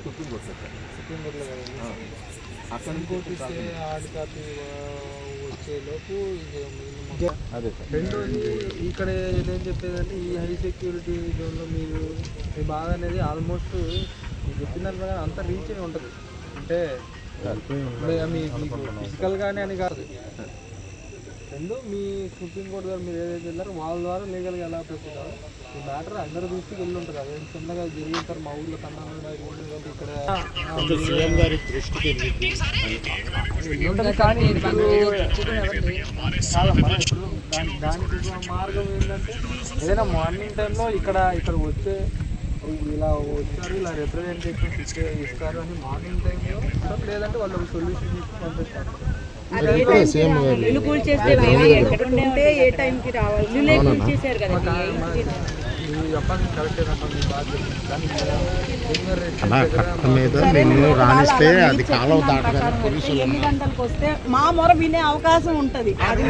Supreme court sir. సుప్రీంకోర్టులో కదండి. అక్కడ ఇంకోటి స్టే హార్డ్ కాపీ వచ్చేలోపు ఇది అదే సార్. రెండోది ఇక్కడ ఏదేం చెప్పేదంటే ఈ హై సెక్యూరిటీ జోన్లో మీరు మీ బాధ అనేది ఆల్మోస్ట్ మీరు చెప్పిన దాని ప్రకారం అంతా రీచ్ అయి ఉంటుంది. అంటే మీకు ఫిజికల్గానే అని కాదు, రెండు మీ సుప్రీంకోర్టు గారు మీరు ఏదైతే వెళ్ళారో వాళ్ళ ద్వారా లీగల్గా ఎలా పెట్టుకుంటారో ఈ మ్యాటర్ అందరూ దృష్టికి వెళ్ళి ఉంటుంది. అదే చిన్నగా జరిగితారు మా ఊళ్ళో కన్నా ఇక్కడ ఉంటుంది. కానీ దానికి మార్గం ఏంటంటే ఏదైనా మార్నింగ్ టైంలో ఇక్కడ వచ్చే ఇలా వచ్చారు, ఇలా రిప్రజెంటేషన్ ఇస్తారు అని మార్నింగ్ టైంలో, లేదంటే వాళ్ళు ఒక సొల్యూషన్ తీసుకుని పంపిస్తారు. ఇల్లు కూల్ చేస్తే ఎక్కడుంటే ఏ టైంకి రావాలి చేశారు కదా. ఎన్ని గంటలకు వస్తే మా మొర వినే అవకాశం ఉంటది. అది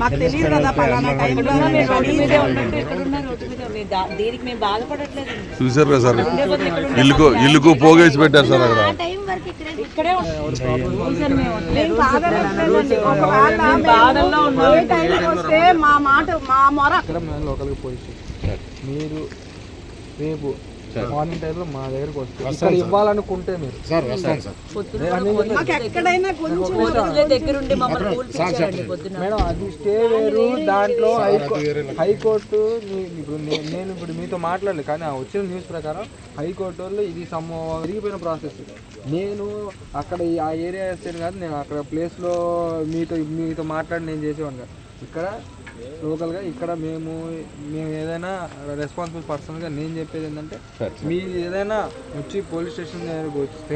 మాకు తెలియదు కదా పలానా టైంలో దీనికి మేము బాధపడట్లేదు. చూసారు కదా సార్, ఇల్లుకు పోగేసి పెట్టారు సార్ అక్కడ. ఇక్కడే వస్తే మా మాట మా మొర లోకల్గా పోలీసు మీరు రేపు మార్నింగ్ టైంలో మా దగ్గరకు వస్తే ఇవ్వాలనుకుంటే మీరు మేడం అది స్టే వేరు. దాంట్లో హైకోర్టు నేను ఇప్పుడు మీతో మాట్లాడలేదు, కానీ ఆ వచ్చిన న్యూస్ ప్రకారం హైకోర్టు వాళ్ళు ఇది జరిగిపోయిన ప్రాసెస్. నేను అక్కడ ఆ ఏరియా వేస్తాను కాదు, నేను అక్కడ ప్లేస్లో మీతో మాట్లాడి నేను చేసేవాడిని కాదు. ఇక్కడ లోకల్గా ఇక్కడ మేము ఏదైనా రెస్పాన్సిబుల్ పర్సన్గా నేను చెప్పేది ఏంటంటే మీరు ఏదైనా వచ్చి పోలీస్ స్టేషన్ దగ్గరకు వస్తే